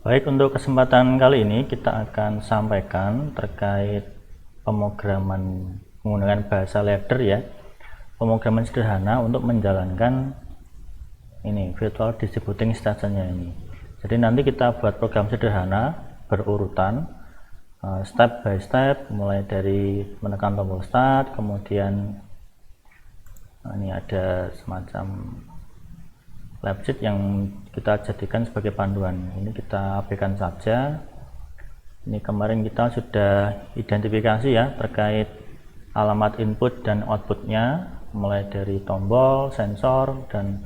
Baik, untuk kesempatan kali ini kita akan sampaikan terkait pemrograman menggunakan bahasa ladder ya. Pemrograman sederhana untuk menjalankan ini virtual distributing station-nya ini. Jadi nanti kita buat program sederhana berurutan step by step, mulai dari menekan tombol start, kemudian ini ada semacam website yang kita jadikan sebagai panduan. Ini kita abaikan saja. Ini kemarin kita sudah identifikasi ya terkait alamat input dan outputnya, mulai dari tombol, sensor, dan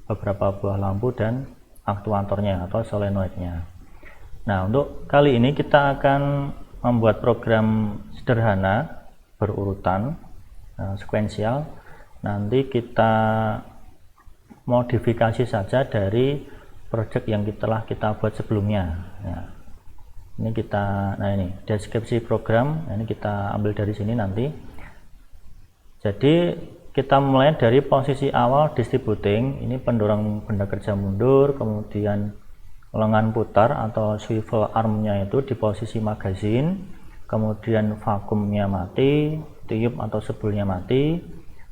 beberapa buah lampu dan aktuatornya atau solenoidnya. Nah, untuk kali ini kita akan membuat program sederhana berurutan sekuensial. Nanti kita modifikasi saja dari project yang telah kita buat sebelumnya. Nah, ini kita, ini deskripsi program, ini kita ambil dari sini nanti. Jadi kita mulai dari posisi awal distributing, ini pendorong benda kerja mundur, kemudian lengan putar atau swivel armnya itu di posisi magazine, kemudian vakumnya mati, tiup atau sebulnya mati,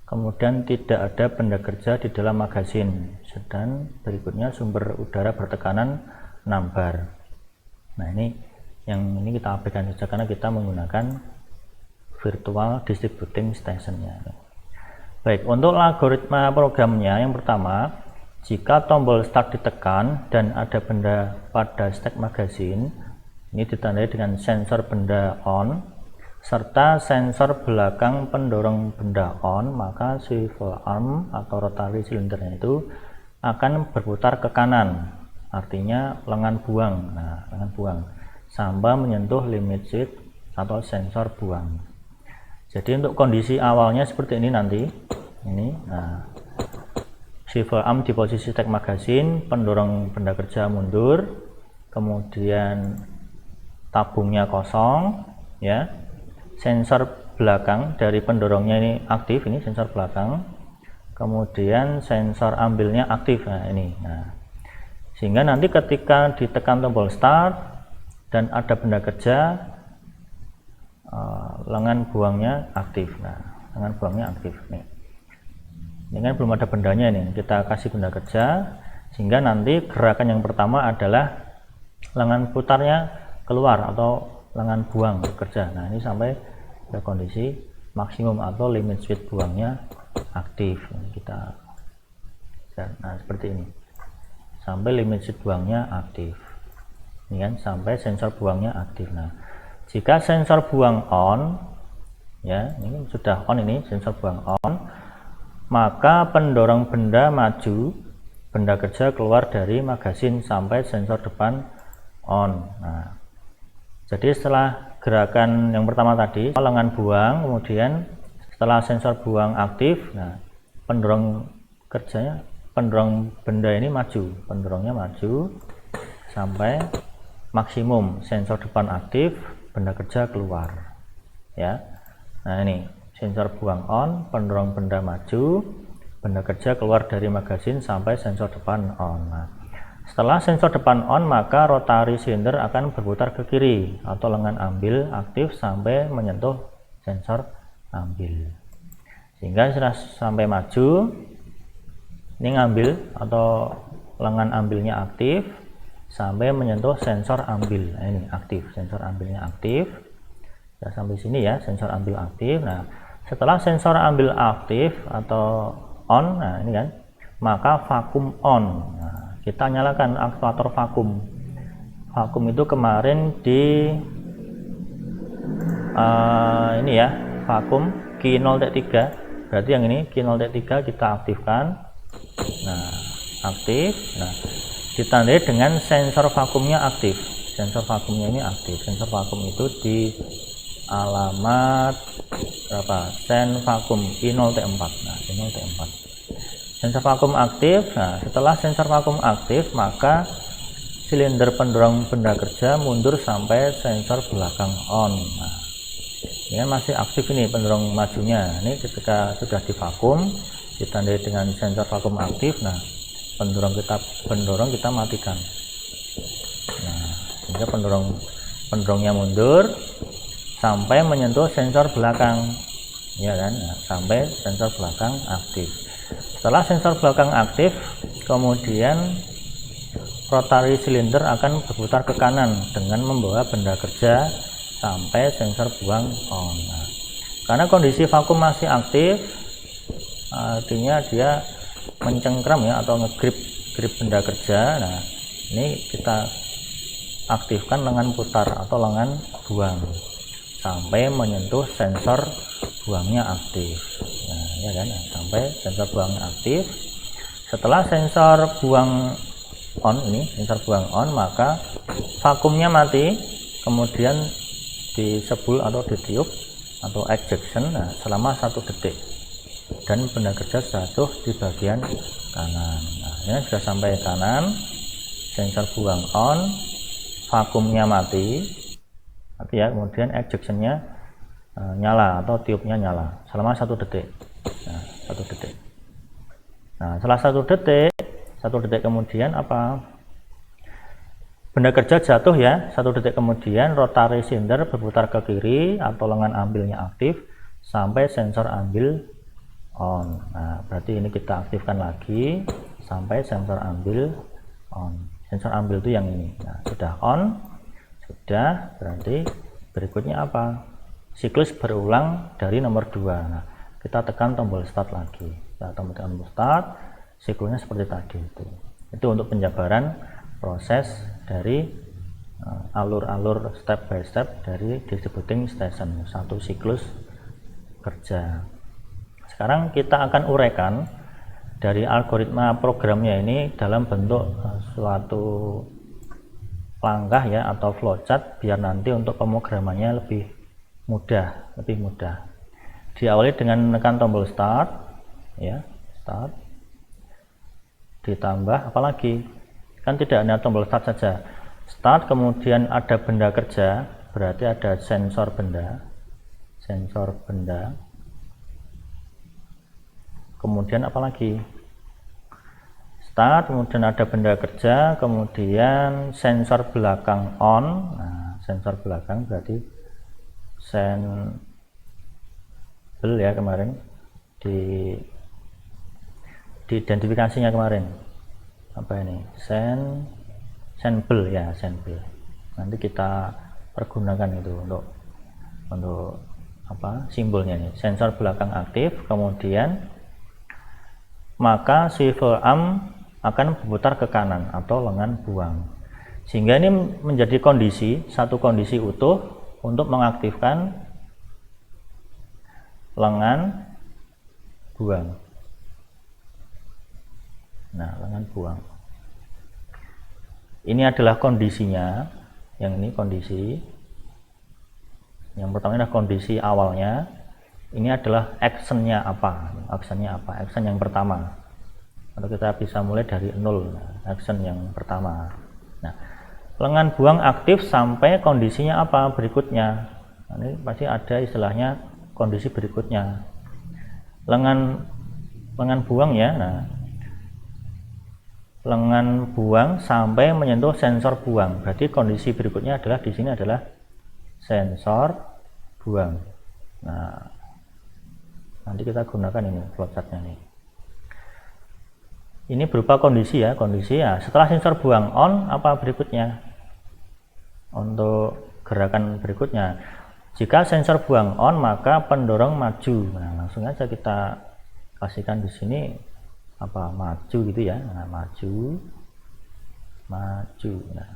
kemudian tidak ada benda kerja di dalam magasin, dan berikutnya sumber udara bertekanan 6 bar. Nah, ini kita abaikan saja karena kita menggunakan virtual distributing station-nya. Baik, untuk algoritma programnya yang pertama, jika tombol start ditekan dan ada benda pada stack magasin, ini ditandai dengan sensor benda on serta sensor belakang pendorong benda on, maka swivel arm atau rotary silindernya itu akan berputar ke kanan, artinya lengan buang. Nah, lengan buang sampai menyentuh limit switch atau sensor buang. Jadi untuk kondisi awalnya seperti ini nanti. Ini, nah, swivel arm di posisi stack magasin, pendorong benda kerja mundur, kemudian tabungnya kosong, ya. Sensor belakang dari pendorongnya ini aktif, ini sensor belakang, kemudian sensor ambilnya aktif. Nah, ini, sehingga nanti ketika ditekan tombol start dan ada benda kerja, lengan buangnya aktif. Nah, lengan buangnya aktif nih. Ini kan belum ada bendanya, ini kita kasih benda kerja, sehingga nanti gerakan yang pertama adalah lengan putarnya keluar atau lengan buang bekerja. Nah, ini sampai ke kondisi maksimum atau limit switch buangnya aktif. Kita, nah seperti ini, sampai limit switch buangnya aktif. Ini kan sampai sensor buangnya aktif. Nah, jika sensor buang on, ya ini sudah on, ini sensor buang on, maka pendorong benda maju, benda kerja keluar dari magasin sampai sensor depan on. Nah, jadi setelah gerakan yang pertama tadi, lengan buang, kemudian setelah sensor buang aktif, nah pendorong kerjanya, pendorong benda ini maju, pendorongnya maju sampai maksimum, sensor depan aktif, benda kerja keluar, ya. Nah, ini sensor buang on, pendorong benda maju, benda kerja keluar dari magasin sampai sensor depan on. Nah, setelah sensor depan on, maka rotary cylinder akan berputar ke kiri atau lengan ambil aktif sampai menyentuh sensor ambil, sehingga sudah sampai maju. Ini ngambil atau lengan ambilnya aktif sampai menyentuh sensor ambil. Nah, ini aktif, sensor ambilnya aktif. Sudah sampai sini ya, sensor ambil aktif. Nah, setelah sensor ambil aktif atau on, nah ini kan, maka vakum on. Nah, kita nyalakan aktuator vakum. Vakum itu kemarin di ini ya, vakum key 0.3, berarti yang ini key 0.3 kita aktifkan. Nah, aktif. Nah, ditandai dengan sensor vakumnya aktif. Sensor vakumnya ini aktif. Sensor vakum itu di alamat berapa? Sen vakum key 0.4. Nah, key 0.4. Sensor vakum aktif. Nah, setelah sensor vakum aktif, maka silinder pendorong benda kerja mundur sampai sensor belakang on. Nah, ini kan masih aktif ini pendorong majunya. Ini ketika sudah divakum, ditandai dengan sensor vakum aktif. Nah, pendorong kita matikan. Nah, sehingga pendorongnya mundur sampai menyentuh sensor belakang, ya kan? Nah, sampai sensor belakang aktif. Setelah sensor belakang aktif, kemudian rotary cylinder akan berputar ke kanan dengan membawa benda kerja sampai sensor buang on. Nah, karena kondisi vakum masih aktif, artinya dia mencengkram ya, atau ngegrip benda kerja. Nah, ini kita aktifkan lengan putar atau lengan buang sampai menyentuh sensor buangnya aktif. Nah, ya kan, sampai sensor buangnya aktif. Setelah sensor buang on, ini sensor buang on, maka vakumnya mati, kemudian disebul atau ditiup atau ejection, nah, selama 1 detik, dan benda kerja jatuh di bagian kanan. Nah, ini sudah sampai kanan, sensor buang on, vakumnya mati, ya, kemudian ejectionnya nyala atau tiupnya nyala selama 1 detik. Nah, 1 detik. Nah, setelah 1 detik kemudian apa? Benda kerja jatuh ya, 1 detik kemudian rotary cylinder berputar ke kiri atau lengan ambilnya aktif sampai sensor ambil on. Nah, berarti ini kita aktifkan lagi sampai sensor ambil on. Sensor ambil itu yang ini. Nah, sudah on, sudah, berarti berikutnya apa? Siklus berulang dari nomor 2. Nah, kita tekan tombol start lagi. Kita tekan tombol start, siklusnya seperti tadi itu. Itu untuk penjabaran proses dari alur-alur step by step dari distributing station, 1 siklus kerja. Sekarang kita akan uraikan dari algoritma programnya ini dalam bentuk suatu langkah ya, atau flowchart, biar nanti untuk pemrogramannya lebih mudah. Diawali dengan menekan tombol start ya, start, ditambah apalagi, kan tidak hanya tombol start saja, start, kemudian ada benda kerja, berarti ada sensor benda, kemudian apalagi, start, kemudian ada benda kerja, kemudian sensor belakang on. Nah, sensor belakang berarti sensor ya, kemarin di identifikasinya kemarin apa ini, sensor ya, sensor. Nanti kita pergunakan itu untuk apa, simbolnya ini, sensor belakang aktif, kemudian maka swivel arm akan berputar ke kanan atau lengan buang, sehingga ini menjadi satu kondisi utuh untuk mengaktifkan lengan buang. Nah, lengan buang ini adalah kondisinya, yang ini kondisi yang pertama adalah kondisi awalnya. Ini adalah actionnya apa, action yang pertama, atau kita bisa mulai dari 0. Action yang pertama. Nah, lengan buang aktif sampai kondisinya apa berikutnya. Nah, ini pasti ada istilahnya kondisi berikutnya, lengan buang ya. Nah, lengan buang sampai menyentuh sensor buang, berarti kondisi berikutnya adalah di sini adalah sensor buang. Nah, nanti kita gunakan ini flowchartnya nih. Ini berupa kondisi ya, setelah sensor buang on, apa berikutnya untuk gerakan berikutnya? Jika sensor buang on, maka pendorong maju. Nah, langsung aja kita kasihkan di sini apa, maju gitu ya. Nah, maju. Nah,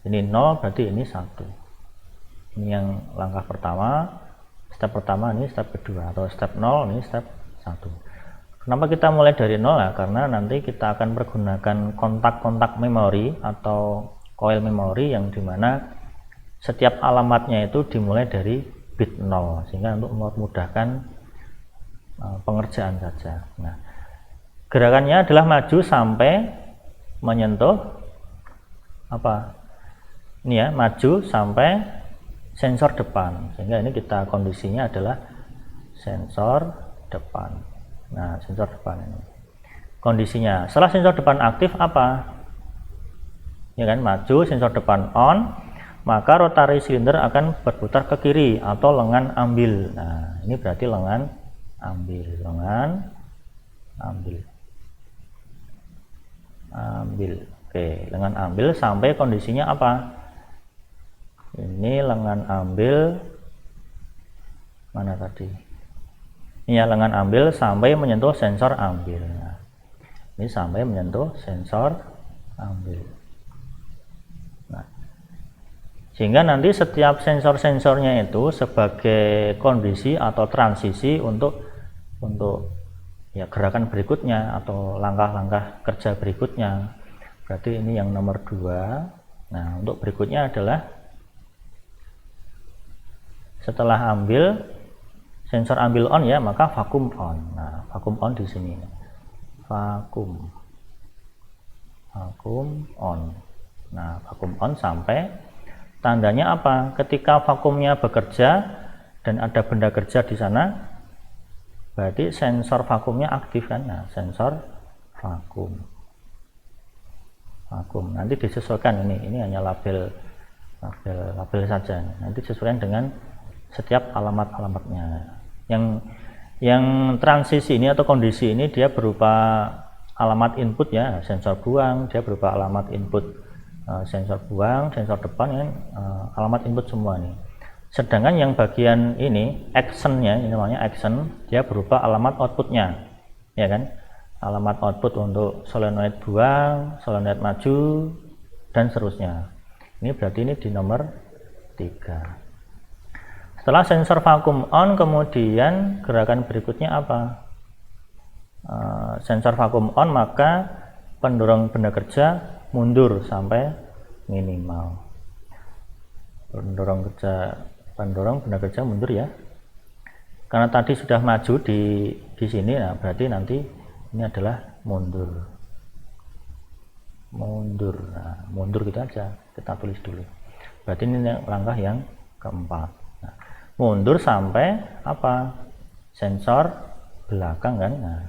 ini 0, berarti ini 1. Ini yang langkah pertama, step pertama, ini step kedua, atau step 0, ini step 1. Kenapa kita mulai dari 0 ya? Karena nanti kita akan pergunakan kontak-kontak memori atau coil memori, yang dimana setiap alamatnya itu dimulai dari bit 0, sehingga untuk memudahkan pengerjaan saja. Nah, gerakannya adalah maju sampai menyentuh apa ini ya, maju sampai sensor depan, sehingga ini kita kondisinya adalah sensor depan. Nah, sensor depan ini kondisinya. Setelah sensor depan aktif apa? ya kan, maju, sensor depan on, maka rotary silinder akan berputar ke kiri atau lengan ambil. Nah, ini berarti lengan ambil, ambil. Oke, lengan ambil sampai kondisinya apa? Ini lengan ambil mana tadi? Ini ya, lengan ambil sampai menyentuh sensor ambil. Nah, ini sampai menyentuh sensor ambil. Nah, sehingga nanti setiap sensor-sensornya itu sebagai kondisi atau transisi untuk ya gerakan berikutnya atau langkah-langkah kerja berikutnya. Berarti ini yang nomor 2. Nah, untuk berikutnya adalah setelah ambil sensor ambil on ya, maka vakum on. Nah, vakum on di sini. Vakum on. Nah, vakum on sampai tandanya apa? Ketika vakumnya bekerja dan ada benda kerja di sana, berarti sensor vakumnya aktif kan? Nah, sensor vakum. Nanti disesuaikan ini hanya label saja. Nanti disesuaikan dengan setiap alamatnya. Yang transisi ini atau kondisi ini dia berupa alamat input ya, sensor buang, dia berupa alamat input sensor buang, sensor depan ya, alamat input semua nih. Sedangkan yang bagian ini actionnya, ini namanya action, dia berupa alamat outputnya, ya kan? Alamat output untuk solenoid buang, solenoid maju, dan seterusnya. Ini berarti ini di nomor 3. Setelah sensor vakum on, kemudian gerakan berikutnya apa? Sensor vakum on, maka pendorong benda kerja mundur sampai minimal. Pendorong benda kerja mundur ya. Karena tadi sudah maju di sini, nah berarti nanti ini adalah mundur. Nah, mundur gitu aja. Kita tulis dulu. Berarti ini langkah yang keempat. Mundur sampai apa? Sensor belakang kan? Nah,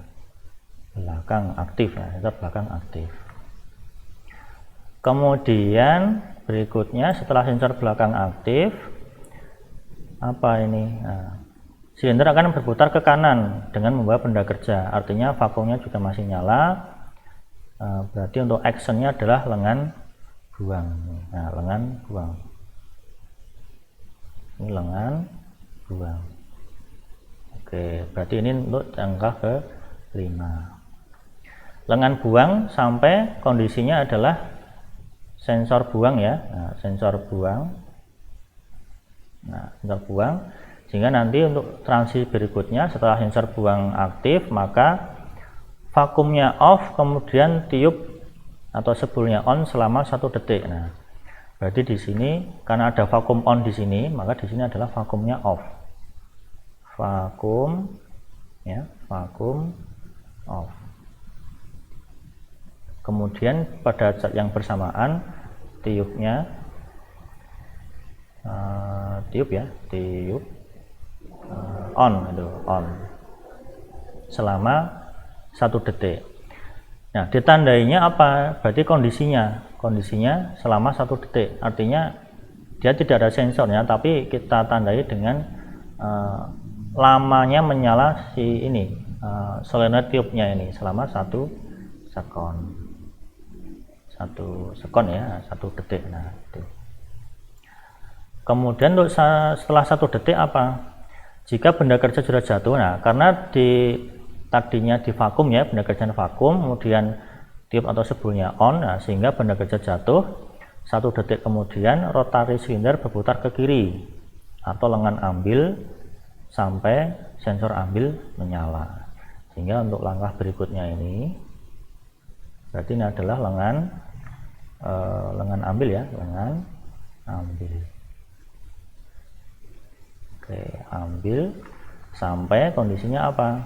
belakang aktif ya, sensor belakang aktif. Kemudian berikutnya setelah sensor belakang aktif, apa ini? Nah, silinder akan berputar ke kanan dengan membawa benda kerja. Artinya vakumnya juga masih nyala. Berarti untuk actionnya adalah lengan buang. Nah, lengan buang. Ini lengan buang. Oke, berarti ini untuk langkah ke-5. Lengan buang sampai kondisinya adalah sensor buang ya. Nah, sensor buang. Nah, sensor buang. Sehingga nanti untuk transisi berikutnya setelah sensor buang aktif, maka vakumnya off, kemudian tiup atau sebulnya on selama 1 detik. Nah, berarti di sini karena ada vakum on di sini, maka di sini adalah vakumnya off. Vakum ya, vakum off. Kemudian pada saat yang bersamaan tiupnya tiup on itu on selama 1 detik. Nah, ditandainya apa? Berarti kondisinya selama 1 detik. Artinya dia tidak ada sensornya, tapi kita tandai dengan lamanya menyala si ini solenoid tiupnya ini selama 1 sekon. 1 sekon ya, 1 detik. Nah, itu. Kemudian untuk setelah 1 detik apa? Jika benda kerja sudah jatuh, nah karena tadinya di vakum ya, benda kerja vakum, kemudian tiup atau sebulnya on, nah, sehingga benda kerja jatuh. 1 detik kemudian rotary silinder berputar ke kiri atau lengan ambil sampai sensor ambil menyala. Sehingga untuk langkah berikutnya ini berarti ini adalah lengan ambil ya, lengan ambil. Oke, ambil sampai kondisinya apa?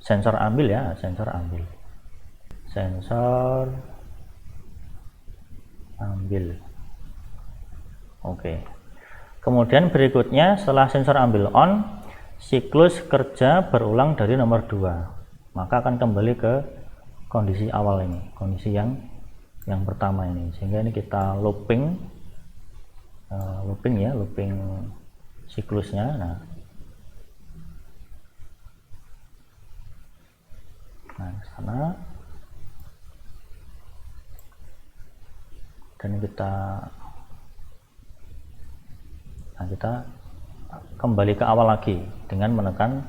Sensor ambil ya, sensor ambil. Oke. Kemudian berikutnya setelah sensor ambil on, siklus kerja berulang dari nomor 2. Maka akan kembali ke kondisi awal ini, kondisi yang pertama ini, sehingga ini kita looping siklusnya. Nah ke sana, dan kita kembali ke awal lagi dengan menekan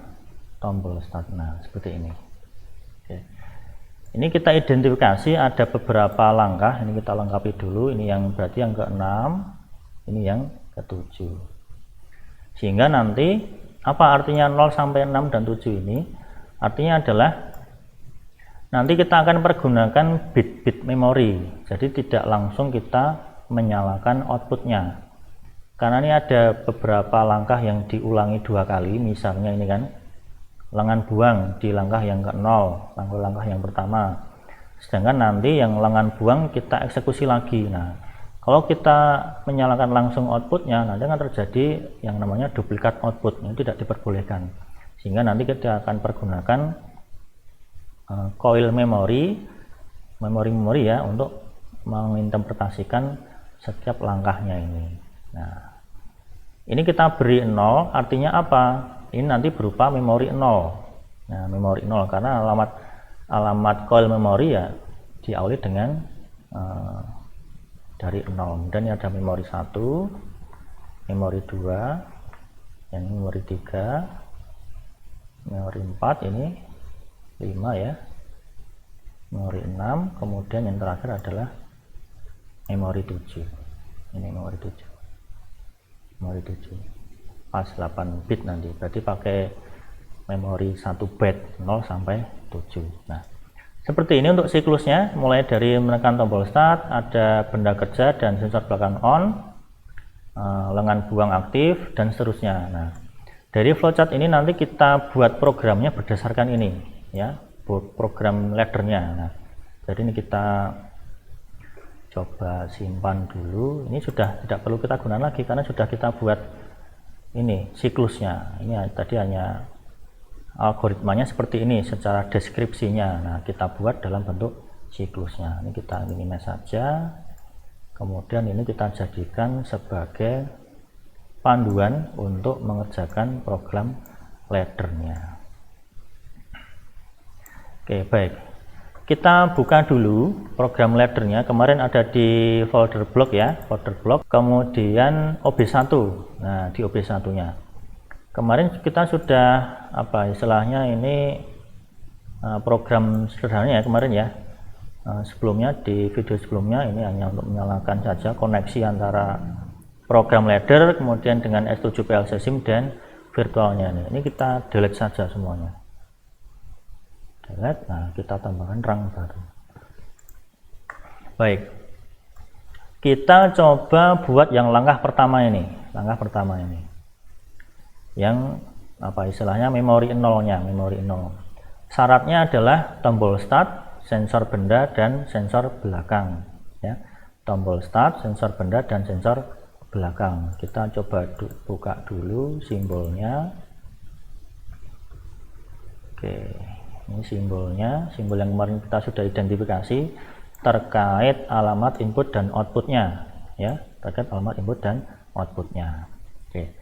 tombol start. Nah seperti ini. Oke. Ini kita identifikasi ada beberapa langkah, ini kita lengkapi dulu. Ini yang berarti yang ke-6, ini yang ke-7, sehingga nanti apa artinya 0 sampai 6 dan 7 ini? Artinya adalah nanti kita akan pergunakan bit-bit memori, jadi tidak langsung kita menyalakan outputnya, karena ini ada beberapa langkah yang diulangi 2 kali. Misalnya ini kan lengan buang di langkah yang ke-0, langkah yang pertama, sedangkan nanti yang lengan buang kita eksekusi lagi. Nah kalau kita menyalakan langsung outputnya, nanti akan terjadi yang namanya duplikat output, yang tidak diperbolehkan, sehingga nanti kita akan pergunakan coil memori ya untuk menginterpretasikan setiap langkahnya ini. Nah ini kita beri 0, artinya apa? Ini nanti berupa memori 0. Nah memori 0 karena alamat coil memori ya diawali dengan dari 0. Dan ini ada memori 1, memori 2, yang memori 3, memori 4, ini 5 ya, memori 6, kemudian yang terakhir adalah memori 7. Ini memori 7, pas 8 bit nanti, berarti pakai memori 1 byte 0 sampai 7. Nah seperti ini untuk siklusnya, mulai dari menekan tombol start, ada benda kerja dan sensor belakang on, lengan buang aktif, dan seterusnya. Nah dari flowchart ini nanti kita buat programnya berdasarkan ini ya, program laddernya. Nah jadi ini kita coba simpan dulu. Ini sudah tidak perlu kita gunakan lagi karena sudah kita buat ini siklusnya. Ini tadi hanya algoritmanya seperti ini secara deskripsinya. Nah kita buat dalam bentuk siklusnya. Ini kita minimize saja, kemudian ini kita jadikan sebagai panduan untuk mengerjakan program laddernya. Oke baik, kita buka dulu program laddernya. Kemarin ada di folder blok ya, kemudian OB1. Nah di OB1 nya kemarin kita sudah istilahnya ini program sederhananya ya kemarin ya. Sebelumnya di video sebelumnya ini hanya untuk menyalakan saja koneksi antara program ladder kemudian dengan S7 PLC SIM dan virtualnya. Ini kita delete saja semuanya, delete. Nah kita tambahkan rang baru. Baik, kita coba buat yang langkah pertama ini, yang istilahnya memori 0-nya, memori 0. Syaratnya adalah tombol start, sensor benda, dan sensor belakang ya. Tombol start, sensor benda, dan sensor belakang. Kita coba buka dulu simbolnya. Oke, ini simbolnya, simbol yang kemarin kita sudah identifikasi terkait alamat input dan outputnya ya, terkait alamat input dan outputnya. Oke,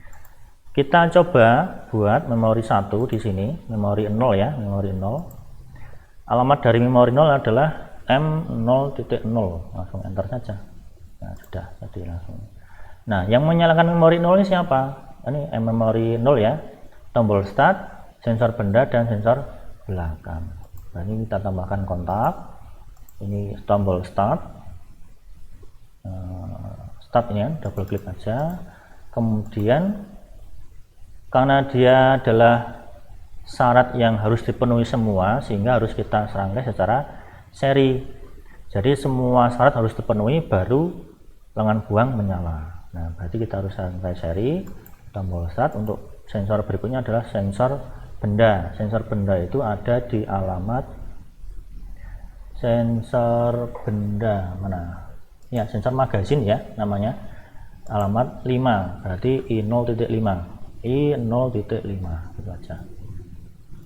kita coba buat memori 1 di sini, memori 0 ya, memori 0. Alamat dari memori 0 adalah M0.0. Langsung enter saja. Nah sudah, jadi langsung. Nah yang menyalakan memori 0 ini siapa? Ini memori 0 ya, tombol start, sensor benda, dan sensor belakang. Nah ini kita tambahkan kontak. Ini tombol start, start ini ya, double klik aja. Kemudian karena dia adalah syarat yang harus dipenuhi semua, sehingga harus kita serangkai secara seri. Jadi semua syarat harus dipenuhi baru lengan buang menyala. Nah berarti kita harus serangkai seri. Tombol start. Untuk sensor berikutnya adalah sensor benda. Sensor benda itu ada di alamat sensor benda mana ya, sensor magazin ya namanya, alamat 5, berarti I0.5 gitu aja.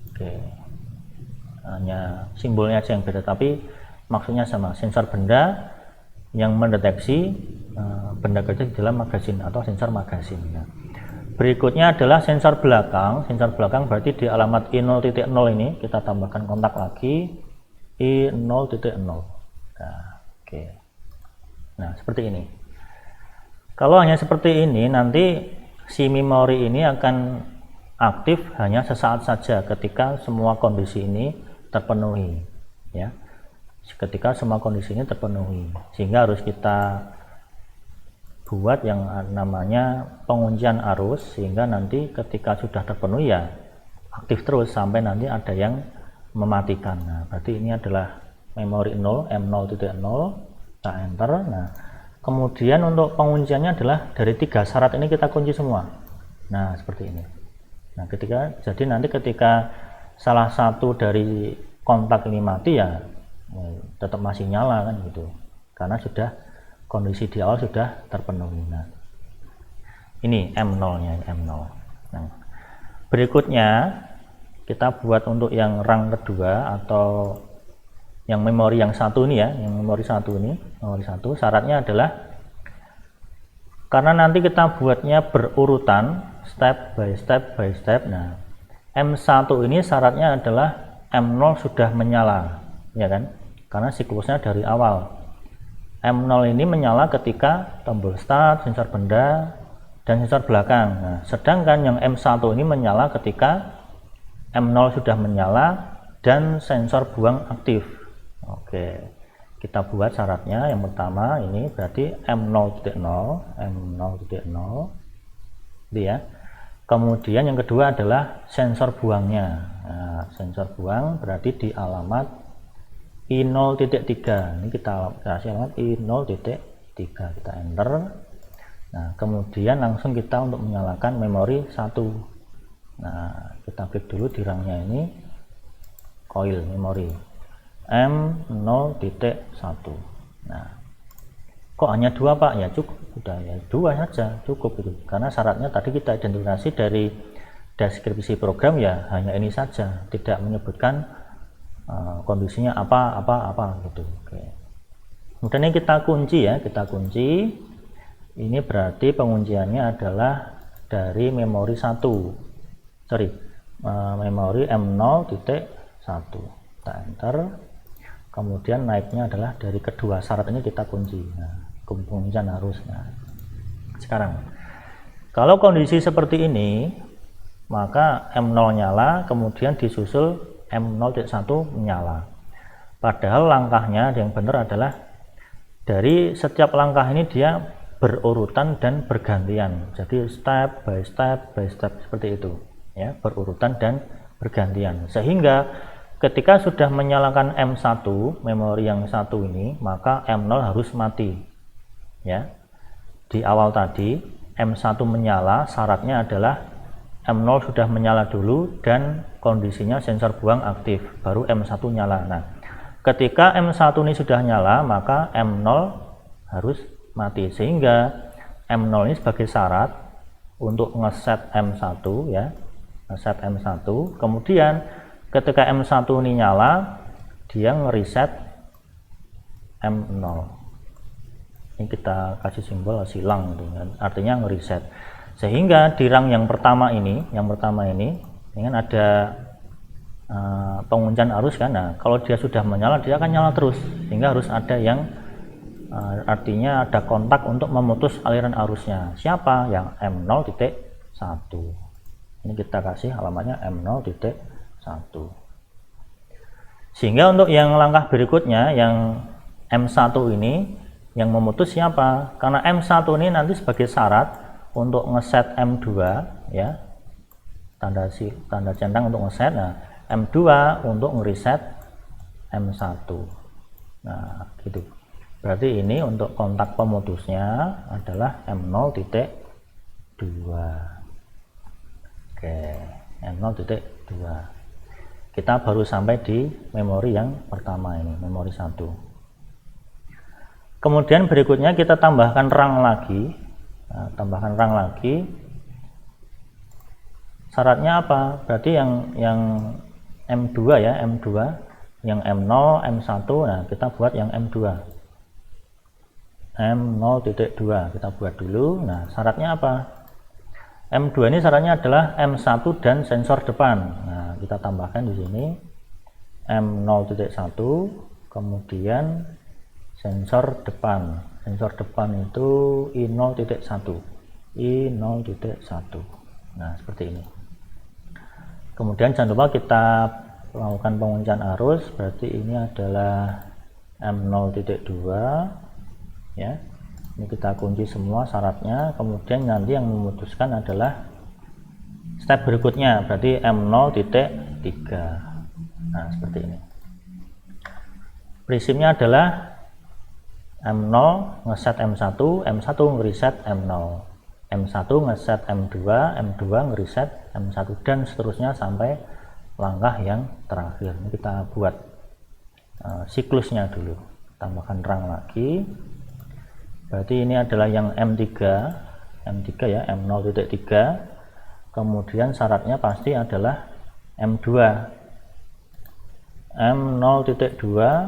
Oke, hanya simbolnya aja yang beda, tapi maksudnya sama. Sensor benda yang mendeteksi benda kerja di dalam magazin atau sensor magazin. Nah, berikutnya adalah sensor belakang. Sensor belakang berarti di alamat I0.0 ini kita tambahkan kontak lagi I0.0. Nah, oke. Nah, seperti ini. Kalau hanya seperti ini, nanti si memori ini akan aktif hanya sesaat saja ketika semua kondisi ini terpenuhi, ya. Ketika semua kondisi ini terpenuhi, sehingga harus kita buat yang namanya penguncian arus, sehingga nanti ketika sudah terpenuhi ya aktif terus sampai nanti ada yang mematikan. Nah, berarti ini adalah memori 0, M0.0, kita enter. Nah, kemudian untuk pengunciannya adalah dari 3 syarat ini kita kunci semua. Nah, seperti ini. Nah, jadi nanti ketika salah satu dari kontak ini mati ya tetap masih nyala kan gitu, karena sudah kondisi di awal sudah terpenuhi. Nah, ini M0 nya, M0. Nah, berikutnya kita buat untuk yang rang kedua atau yang memori yang satu ini ya, yang memori satu ini, memori satu, syaratnya adalah karena nanti kita buatnya berurutan step by step by step. Nah, M1 ini syaratnya adalah M0 sudah menyala, ya kan? Karena siklusnya dari awal. M0 ini menyala ketika tombol start, sensor benda, dan sensor belakang. Nah, sedangkan yang M1 ini menyala ketika M0 sudah menyala dan sensor buang aktif. Oke, kita buat syaratnya. Yang pertama ini berarti M0.0, gitu ya. Kemudian yang kedua adalah sensor buangnya. Nah, sensor buang berarti di alamat I0.3. Ini kita kasih alamat I0.3, kita enter. Nah, kemudian langsung kita untuk menyalakan memori 1. Nah, kita klik dulu di rangnya ini, coil memori M0.1. Nah, kok hanya 2 Pak? Ya cukup, udah ya 2 saja cukup itu, karena syaratnya tadi kita identifikasi dari deskripsi program ya hanya ini saja, tidak menyebutkan kondisinya apa gitu. Oke. Kemudian ini kita kunci ya, kita kunci. Ini berarti pengunciannya adalah dari memori 1, memori M0.1. Kita enter. Kemudian naiknya adalah dari kedua syarat ini kita kunci. Nah, penguncian arus. Nah, sekarang kalau kondisi seperti ini, maka M0 nyala, kemudian disusul M0.1 menyala. Padahal langkahnya yang benar adalah dari setiap langkah ini dia berurutan dan bergantian. Jadi step by step by step seperti itu, ya, berurutan dan bergantian. Sehingga ketika sudah menyalakan M1, memori yang satu ini, maka M0 harus mati. Ya, di awal tadi M1 menyala, syaratnya adalah M0 sudah menyala dulu dan kondisinya sensor buang aktif, baru M1 nyala. Nah, ketika M1 ini sudah nyala, maka M0 harus mati, sehingga M0 ini sebagai syarat untuk ngeset M1 ya, ngeset M1. Kemudian ketika M1 ini nyala, dia ngereset M0. Ini kita kasih simbol silang, artinya ngereset. Sehingga di rang yang pertama ini kan ada penguncian arus kan. Nah, kalau dia sudah menyala, dia akan nyala terus, sehingga harus ada yang artinya ada kontak untuk memutus aliran arusnya. Siapa? Yang M0.1. Ini kita kasih alamatnya M0.1. Sehingga untuk yang langkah berikutnya, yang M1 ini yang memutus siapa? Karena M1 ini nanti sebagai syarat untuk ngeset M2 ya, tanda centang untuk ngeset. Nah, M2 untuk ngereset M1. Nah, gitu. Berarti ini untuk kontak pemutusnya adalah M0.2. Oke, M0.2. Kita baru sampai di memori yang pertama ini, memori 1. Kemudian berikutnya kita tambahkan rang lagi. Nah, tambahkan rang lagi. Syaratnya apa? Berarti yang M2 ya, M2 yang M0, M1. Nah, kita buat yang M2. M0.2 kita buat dulu. Nah, syaratnya apa? M2 ini syaratnya adalah M1 dan sensor depan. Nah, kita tambahkan di sini M0.1, kemudian sensor depan. Sensor depan itu I0.1. I0.1. Nah, seperti ini. Kemudian jangan lupa kita melakukan penguncian arus, berarti ini adalah M0.2 ya. Ini kita kunci semua syaratnya, kemudian nanti yang memutuskan adalah step berikutnya, berarti M0.3. Nah, seperti ini. Prinsipnya adalah M0 ngeset M1, M1 ngereset M0, M1 ngeset M2, M2 ngereset M1, dan seterusnya sampai langkah yang terakhir. Ini kita buat siklusnya dulu. Tambahkan rang lagi. Berarti ini adalah yang M3 ya, M0.3. Kemudian syaratnya pasti adalah M2. M0.2,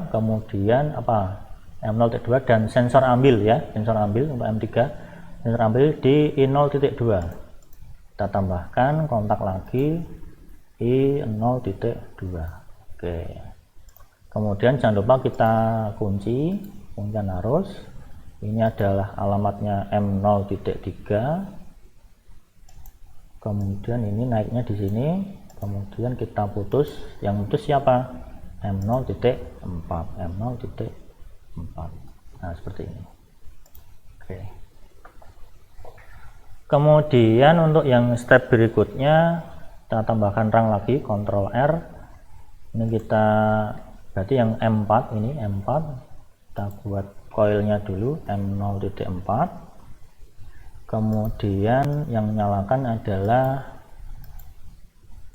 kemudian apa? M0.2 dan sensor ambil ya, sensor ambil untuk M3. Sensor ambil di I0.2. Kita tambahkan kontak lagi I0.2. Oke. Kemudian jangan lupa kita kunci kuncian arus. Ini adalah alamatnya M0.3. Kemudian ini naiknya di sini. Kemudian kita putus. Yang putus siapa? M0.4. M0.4. Nah, seperti ini. Oke. Kemudian untuk yang step berikutnya kita tambahkan rang lagi, Ctrl R. Ini kita berarti yang M4 ini, M4 kita buat koilnya dulu M0.4. Kemudian yang menyalakan adalah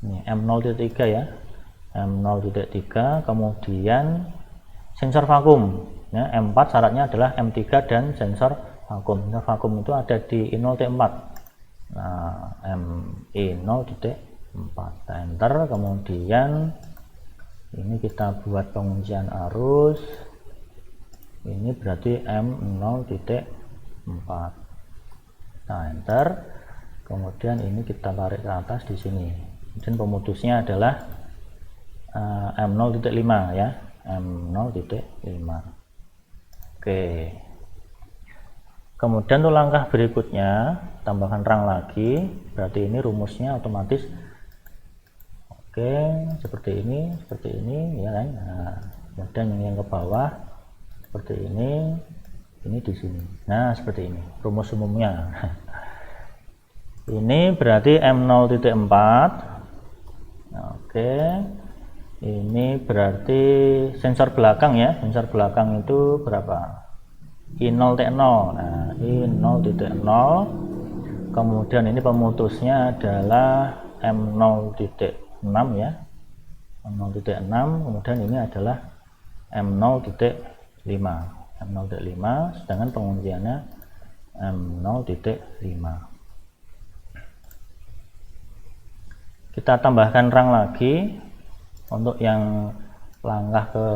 ini M0.3 ya, M0.3. Kemudian sensor vakum ya, M4 syaratnya adalah M3 dan sensor vakum. Sensor vakum itu ada di I0.4. Nah, I0.4 kita enter. Kemudian ini kita buat penguncian arus. Ini berarti M0.4. Nah, enter. Kemudian ini kita tarik ke atas di sini. Dan pemutusnya adalah M0.5 ya, M0.5. Oke. Kemudian untuk langkah berikutnya tambahkan rang lagi. Berarti ini rumusnya otomatis. Oke, seperti ini ya kan. Nah, kemudian yang ke bawah seperti ini di sini. Nah, seperti ini rumus umumnya. Ini berarti M0.4. Oke, ini berarti sensor belakang ya, sensor belakang itu berapa? I0.0. Nah, I0.0. Kemudian ini pemutusnya adalah M0.6 ya, M0.6. Kemudian ini adalah M0.5. M0.5, sedangkan pengunciannya M0.5. Kita tambahkan rang lagi untuk yang langkah ke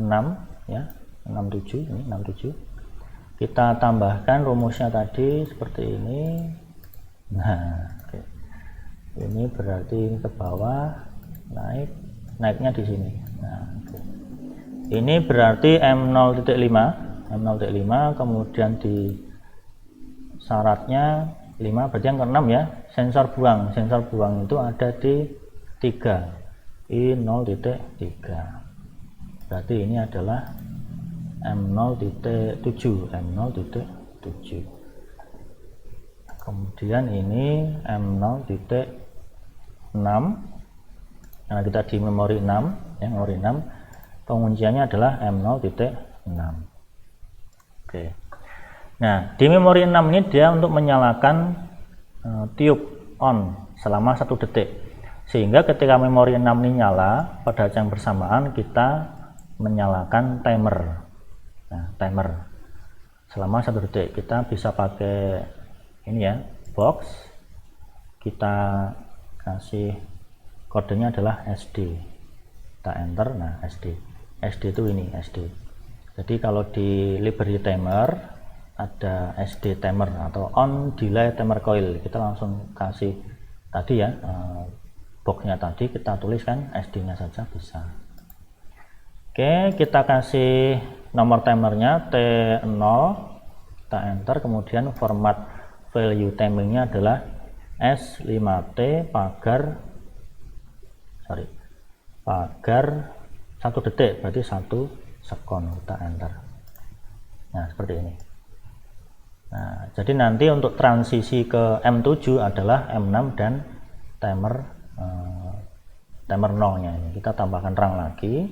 6 ya, 67 ini 67. Kita tambahkan rumusnya tadi seperti ini. Nah, oke. Ini berarti ke bawah, naiknya di sini. Nah, oke. Ini berarti M0.5, kemudian di syaratnya 5, berarti yang ke-6 ya, sensor buang. Sensor buang itu ada di 3, I0.3. Berarti ini adalah M0.7. Kemudian ini M0.6. Karena kita di memori 6, ya, memori 6. Pengunciannya adalah M0.6. Oke. Nah, di memori 6 ini dia untuk menyalakan tiup on selama 1 detik. Sehingga ketika memori 6 ini nyala, pada saat yang bersamaan kita menyalakan timer. Nah, timer selama 1 detik. Kita bisa pakai ini ya, box. Kita kasih kodenya adalah SD. kita enter. Nah, SD itu ini SD. Jadi kalau di Liberty Timer ada SD timer atau on delay timer coil, kita langsung kasih tadi ya, boxnya tadi kita tuliskan SD nya saja bisa. Oke, kita kasih nomor timernya T0, kita enter, kemudian format value timingnya adalah S5T pagar 1 detik, berarti 1 sekon, kita enter. Nah, seperti ini. Nah, jadi nanti untuk transisi ke M7 adalah M6 dan timer 0 nya ini kita tambahkan rang lagi.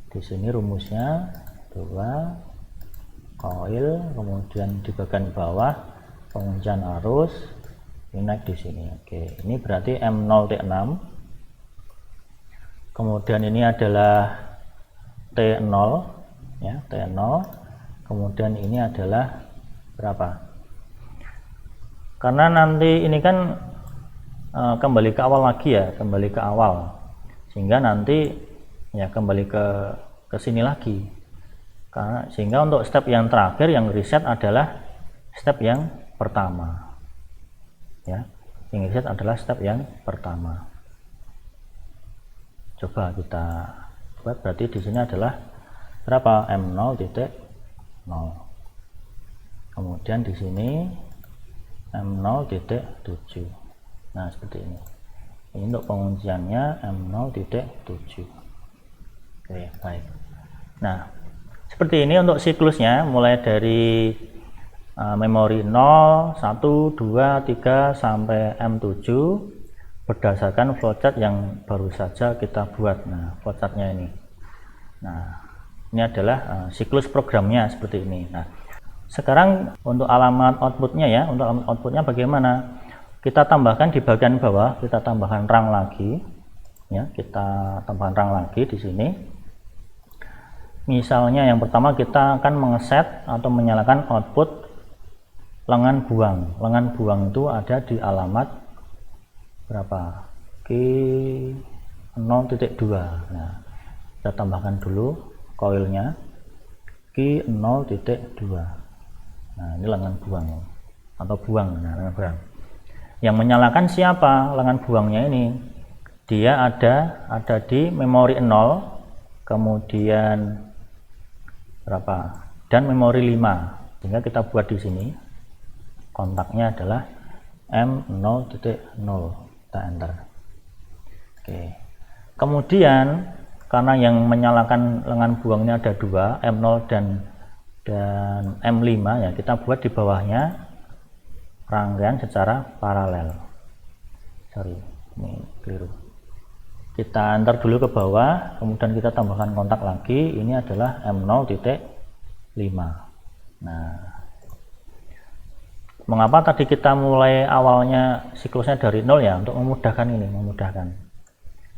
Di sini rumusnya 2 coil, kemudian di bagian bawah penguncian arus, ini naik di sini. Oke, ini berarti M0 T6. Kemudian ini adalah T0 ya, T0. Kemudian ini adalah berapa? Karena nanti ini kan kembali ke awal lagi ya, kembali ke awal, sehingga nanti ya kembali ke sini lagi. Karena sehingga untuk step yang terakhir yang reset adalah step yang pertama. Ya, yang reset adalah step yang pertama. Coba kita buat, berarti di sini adalah berapa? M0 titik 0. Kemudian di sini M0 titik 7. Nah, seperti ini. Ini untuk pengunciannya M0 titik 7. Oke, baik. Nah, seperti ini untuk siklusnya, mulai dari memori 0, 1, 2, 3 sampai M7 berdasarkan flowchart yang baru saja kita buat. Nah, flowchartnya ini. Nah, ini adalah siklus programnya seperti ini. Nah, sekarang untuk alamat outputnya ya, untuk alamat outputnya bagaimana? Kita tambahkan di bagian bawah, kita tambahkan rang lagi, ya, kita tambahkan rang lagi di sini. Misalnya yang pertama kita akan mengeset atau menyalakan output lengan buang. Lengan buang itu ada di alamat berapa? Q0.2. Nah, kita tambahkan dulu koilnya Q0.2. Nah, ini lengan buang atau buang. Nah, lengan buang. Yang menyalakan siapa? Lengan buangnya ini. Dia ada di memori 0, kemudian berapa? Dan memori 5. Sehingga kita buat di sini kontaknya adalah M0.0. Kita enter. Oke. Kemudian karena yang menyalakan lengan buangnya ada 2, M0 dan M5 ya, kita buat di bawahnya rangkaian secara paralel. Sorry, ini keliru. Kita enter dulu ke bawah, kemudian kita tambahkan kontak lagi. Ini adalah M0.5. Nah, mengapa tadi kita mulai awalnya siklusnya dari 0 ya, untuk memudahkan ini, memudahkan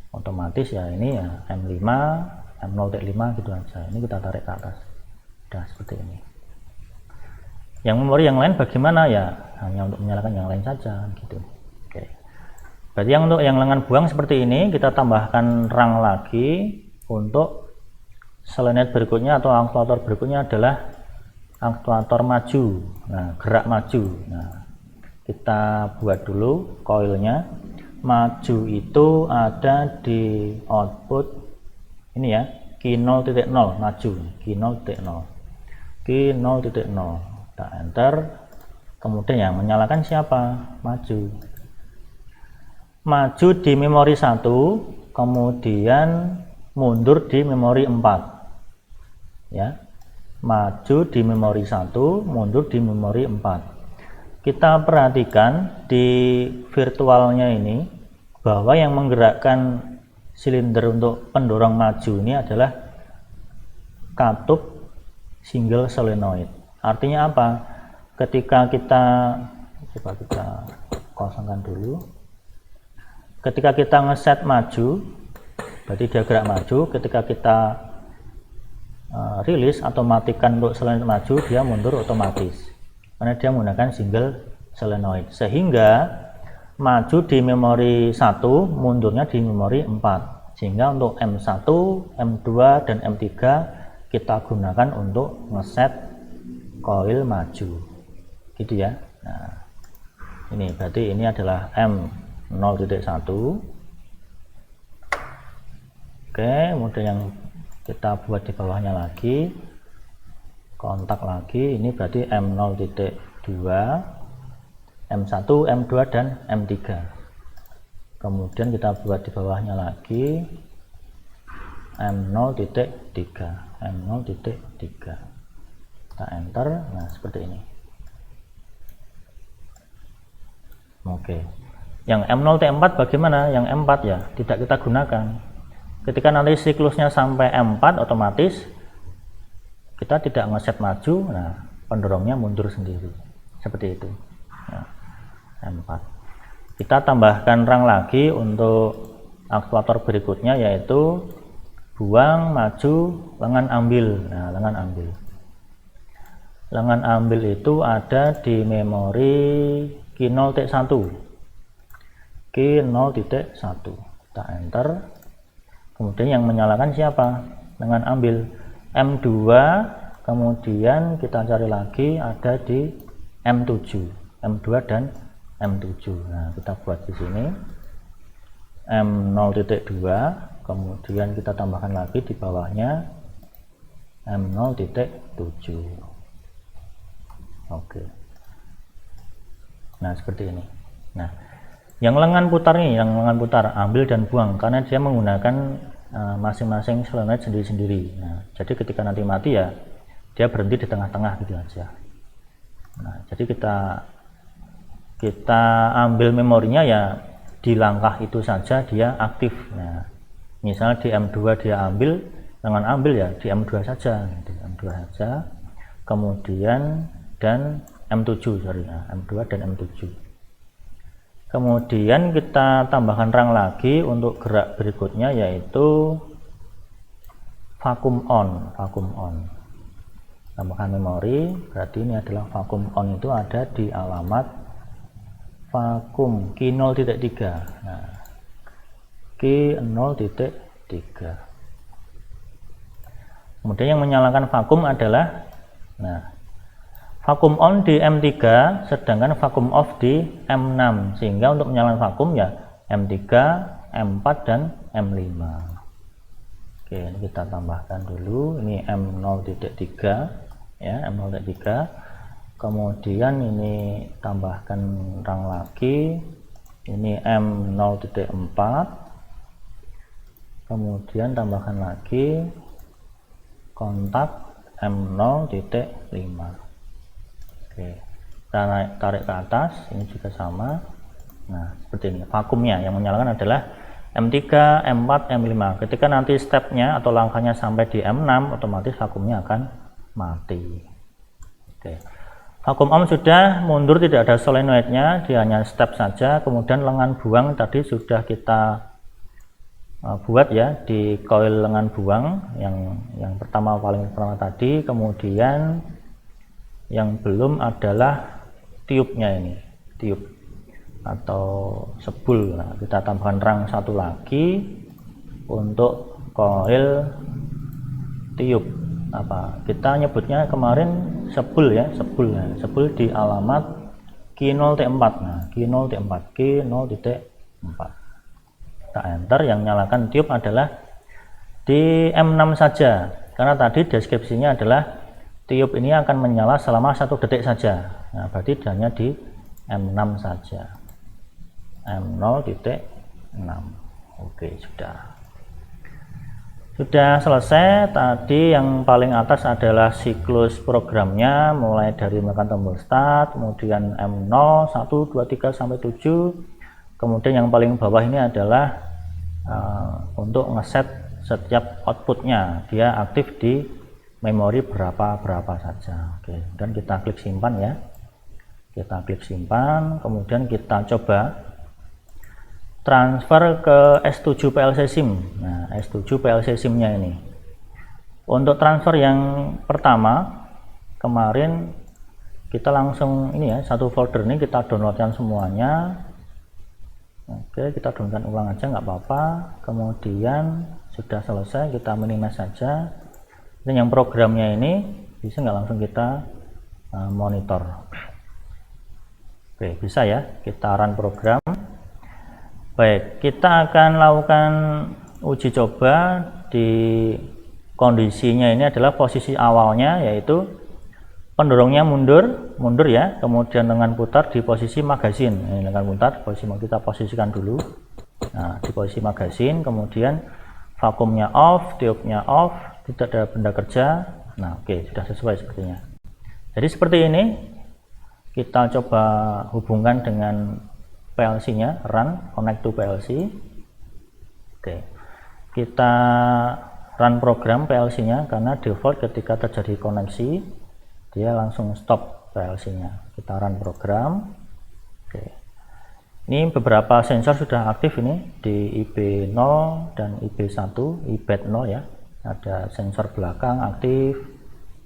otomatis ya, ini ya M5, M0.5 gitu aja. Ini kita tarik ke atas. Udah seperti ini. Yang memori yang lain bagaimana ya? Hanya untuk menyalakan yang lain saja gitu. Oke. Berarti yang untuk yang lengan buang seperti ini kita tambahkan rang lagi. Untuk solenoid berikutnya atau aktuator berikutnya adalah aktuator maju. Nah, gerak maju. Nah, kita buat dulu koilnya. Maju itu ada di output ini ya, Q0.0 maju, Q0.0. Q0.0. Kita enter. Kemudian yang menyalakan siapa? Maju. Maju di memori 1, kemudian mundur di memori 4. Ya. Maju di memori 1, mundur di memori 4. Kita perhatikan di virtualnya ini bahwa yang menggerakkan silinder untuk pendorong maju ini adalah katup single solenoid. Artinya apa? Ketika kita coba kita kosongkan dulu. Ketika kita ngeset maju, berarti dia gerak maju. Ketika kita rilis atau matikan untuk solenoid maju, dia mundur otomatis karena dia menggunakan single solenoid, sehingga maju di memori 1, mundurnya di memori 4, sehingga untuk M1, M2 dan M3 kita gunakan untuk ngeset koil maju gitu ya. Nah, ini berarti ini adalah M0.1. Oke, kemudian yang kita buat di bawahnya lagi, kontak lagi, ini berarti M0.2, M1, M2 dan M3. Kemudian kita buat di bawahnya lagi M0.3, M0.3. Kita enter. Nah, seperti ini. Oke. Yang M0T4 bagaimana? Yang M4 ya tidak kita gunakan. Ketika nanti siklusnya sampai M4, otomatis kita tidak ngeset maju, nah pendorongnya mundur sendiri. Seperti itu. Nah, M4. Kita tambahkan rang lagi untuk aktuator berikutnya, yaitu buang, maju, lengan ambil. Nah, lengan ambil. Lengan ambil itu ada di memori Q0T1. Q0.1. Kita enter. Kemudian yang menyalakan siapa? Lengan ambil M2. Kemudian kita cari lagi ada di M7. M2 dan M7. Nah, kita buat di sini M0.2. Kemudian kita tambahkan lagi di bawahnya M0.7. Oke. Nah, seperti ini. Nah, yang lengan putar ini, yang lengan putar ambil dan buang, karena dia menggunakan masing-masing solenoid sendiri-sendiri. Nah, jadi ketika nanti mati ya dia berhenti di tengah-tengah gitu aja. Nah, jadi kita ambil memorinya ya di langkah itu saja dia aktif. Nah, misal di M2 dia ambil, lengan ambil ya di M2 saja, di M2 saja. Kemudian dan M7, sorry, nah, M2 dan M7. Kemudian kita tambahkan rang lagi untuk gerak berikutnya, yaitu vacuum on. Tambahkan memori, berarti ini adalah vacuum on, itu ada di alamat vacuum Q0.3. Nah, Q0.3. Kemudian yang menyalakan vacuum adalah, nah, vacuum on di M3, sedangkan vacuum off di M6, sehingga untuk menyalakan vacuum ya M3, M4 dan M5. Oke, ini kita tambahkan dulu, ini M0.3 ya, M0.3. Kemudian ini tambahkan rang lagi, ini M0.4. Kemudian tambahkan lagi kontak M0.5. Oke, kita tarik ke atas, ini juga sama. Nah, seperti ini vakumnya. Yang menyalakan adalah M3, M4, M5. Ketika nanti stepnya atau langkahnya sampai di M6, otomatis vakumnya akan mati. Oke, vakum on sudah mundur, tidak ada solenoidnya, dia hanya step saja. Kemudian lengan buang tadi sudah kita buat ya di koil lengan buang yang pertama, paling pertama tadi. Kemudian yang belum adalah tiupnya, ini tiup atau sebul. Nah, kita tambahkan rang satu lagi untuk koil tiup, apa kita nyebutnya kemarin sebul ya, sebul. Nah, sebul di alamat Q0T4. Nah, Q0T4. Kita enter. Yang nyalakan tiup adalah di M6 saja, karena tadi deskripsinya adalah tiup ini akan menyala selama 1 detik saja. Nah, berarti hanya di M6 saja. M0.6. Oke, sudah selesai. Tadi yang paling atas adalah siklus programnya, mulai dari menekan tombol start, kemudian M0, 1, 2, 3 sampai 7. Kemudian yang paling bawah ini adalah untuk ngeset setiap outputnya, dia aktif di memori berapa saja. Oke, dan kita klik simpan ya. Kita klik simpan, kemudian kita coba transfer ke S7 PLC SIM. Nah, S7 PLC SIM-nya ini. Untuk transfer yang pertama, kemarin kita langsung ini ya, satu folder ini kita downloadkan semuanya. Oke, kita runkan ulang aja nggak apa-apa. Kemudian sudah selesai, kita minimize saja. Dan yang programnya ini bisa nggak langsung kita monitor. Oke, bisa ya, kita run program. Baik, kita akan lakukan uji coba. Di kondisinya ini adalah posisi awalnya, yaitu pendorongnya mundur ya, kemudian lengan putar di posisi magazin. Ini lengan putar, kita posisikan dulu. Nah, di posisi magazin, kemudian vakumnya off, tiupnya off, tidak ada benda kerja. Nah, oke, sudah sesuai sepertinya. Jadi seperti ini, kita coba hubungkan dengan PLC-nya, run, connect to PLC. Oke, kita run program PLC-nya, karena default ketika terjadi koneksi dia langsung stop PLC-nya. Kita run program. Oke. Ini beberapa sensor sudah aktif ini di IB0 dan IB1, IB0 ya. Ada sensor belakang aktif,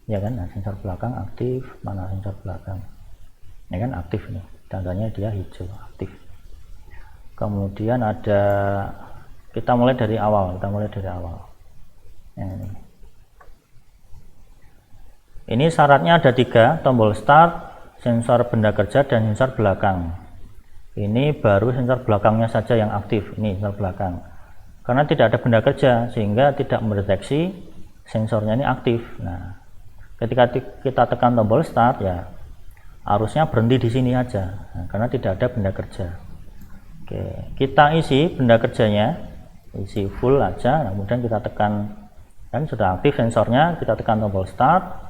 ya kan? Nah, sensor belakang aktif, mana sensor belakang? Ini kan aktif nih, tandanya dia hijau aktif. Kemudian ada, kita mulai dari awal, Yang ini. Ini syaratnya ada 3, tombol start, sensor benda kerja, dan sensor belakang. Ini baru sensor belakangnya saja yang aktif, ini sensor belakang. Karena tidak ada benda kerja, sehingga tidak mendeteksi sensornya ini aktif. Nah, ketika kita tekan tombol start ya, arusnya berhenti di sini aja, nah, karena tidak ada benda kerja. Oke, kita isi benda kerjanya, isi full aja, nah, kemudian kita tekan, kan sudah aktif sensornya, kita tekan tombol start.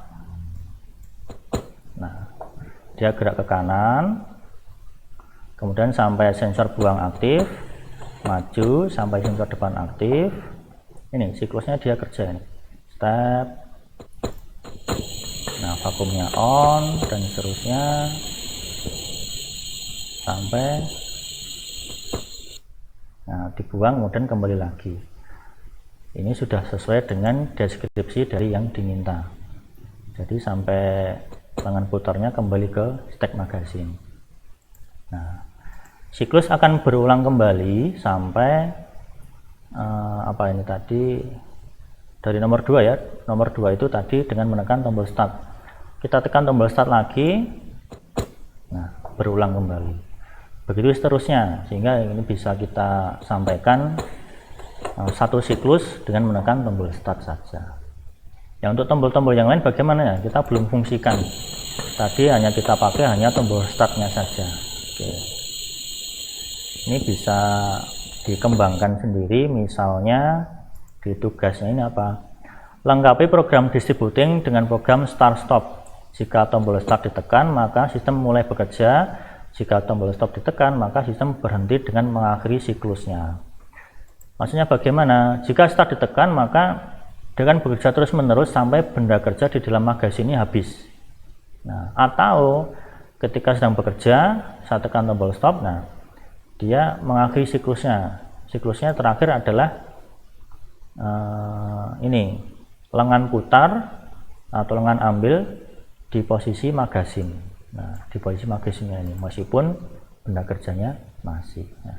Nah, dia gerak ke kanan, kemudian sampai sensor buang aktif, maju sampai sensor depan aktif. Ini siklusnya dia kerja ini, step, nah vakumnya on dan seterusnya sampai, nah dibuang kemudian kembali lagi. Ini sudah sesuai dengan deskripsi dari yang diminta. Jadi sampai lengan putarnya kembali ke stek magazin. Nah, siklus akan berulang kembali sampai apa ini tadi, dari nomor 2 ya. Nomor 2 itu tadi dengan menekan tombol start. Kita tekan tombol start lagi. Nah, berulang kembali. Begitu seterusnya, sehingga ini bisa kita sampaikan satu siklus dengan menekan tombol start saja. Ya, untuk tombol-tombol yang lain bagaimana ya? Kita belum fungsikan. Tadi hanya kita pakai hanya tombol startnya saja. Oke. Ini bisa dikembangkan sendiri, misalnya di tugasnya ini apa? Lengkapi program distributing dengan program start stop. Jika tombol start ditekan, maka sistem mulai bekerja. Jika tombol stop ditekan, maka sistem berhenti dengan mengakhiri siklusnya. Maksudnya bagaimana? Jika start ditekan, maka dengan bekerja terus-menerus sampai benda kerja di dalam magazin ini habis. Nah, atau ketika sedang bekerja, saya tekan tombol stop, nah dia mengakhiri siklusnya. Siklusnya terakhir adalah ini, lengan putar atau lengan ambil di posisi magazin. Nah, di posisi magazinnya ini, meskipun benda kerjanya masih. Nah,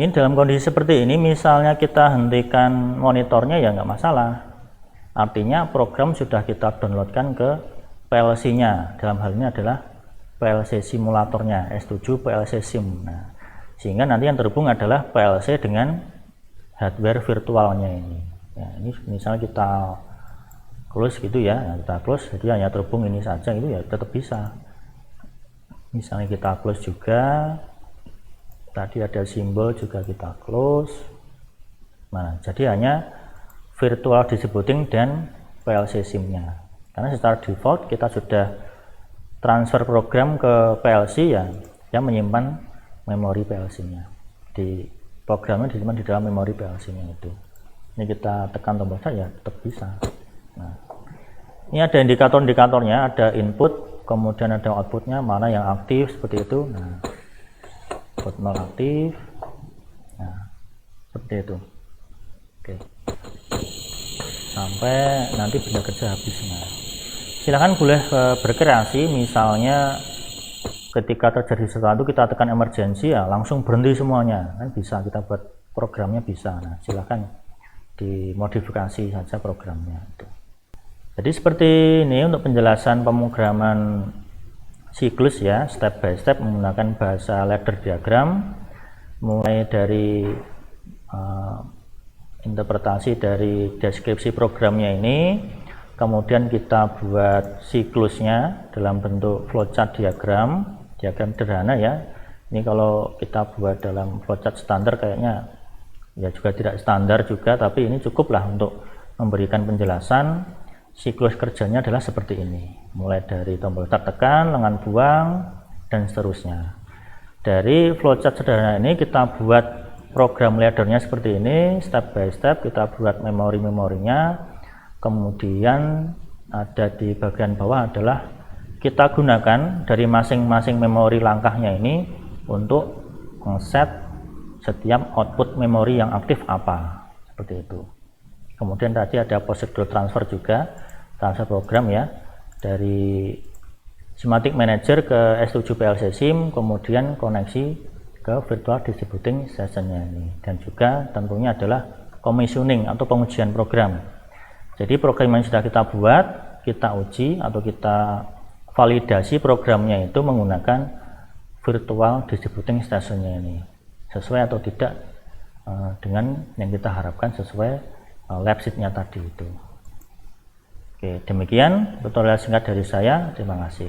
ini dalam kondisi seperti ini, misalnya kita hentikan monitornya ya nggak masalah. Artinya program sudah kita downloadkan ke PLC-nya. Dalam hal ini adalah PLC simulatornya, S7 PLC Sim. Nah, sehingga nanti yang terhubung adalah PLC dengan hardware virtualnya ini. Ya, ini misalnya kita close gitu ya, nah, kita close, jadi hanya terhubung ini saja, itu ya tetap bisa. Misalnya kita close juga. Tadi ada simbol juga kita close. Nah, jadi hanya virtual distributing dan PLC SIM-nya. Karena secara default kita sudah transfer program ke PLC ya, yang menyimpan memori PLC-nya. Di programnya disimpan di dalam memori PLC-nya itu. Ini kita tekan tombol start ya, tetap bisa. Nah, ini ada indikator-indikatornya, ada input, kemudian ada outputnya, mana yang aktif seperti itu. Nah, output 0 aktif, nah seperti itu. Oke, sampai nanti benda kerja habis. Nah, silahkan boleh berkreasi, misalnya ketika terjadi sesuatu kita tekan emergency ya langsung berhenti semuanya, kan bisa kita buat programnya bisa. Nah, silakan dimodifikasi saja programnya itu. Jadi seperti ini untuk penjelasan pemrograman siklus ya, step by step menggunakan bahasa ladder diagram, mulai dari interpretasi dari deskripsi programnya ini, kemudian kita buat siklusnya dalam bentuk flowchart diagram sederhana ya. Ini kalau kita buat dalam flowchart standar kayaknya ya juga tidak standar juga, tapi ini cukuplah untuk memberikan penjelasan. Siklus kerjanya adalah seperti ini, mulai dari tombol start tekan, lengan buang, dan seterusnya. Dari flowchart sederhana ini kita buat program laddernya seperti ini, step by step kita buat memori-memorinya, kemudian ada di bagian bawah adalah kita gunakan dari masing-masing memori langkahnya ini untuk set setiap output memori yang aktif apa, seperti itu. Kemudian tadi ada prosedur transfer juga, transfer program ya, dari Simatic Manager ke S7 PLC SIM, kemudian koneksi ke virtual distributing sessionnya ini, dan juga tentunya adalah commissioning atau pengujian program. Jadi program yang sudah kita buat, kita uji atau kita validasi programnya itu menggunakan virtual distributing sessionnya ini, sesuai atau tidak dengan yang kita harapkan sesuai lab sheet-nya tadi itu. Oke, demikian tutorial singkat dari saya. Terima kasih.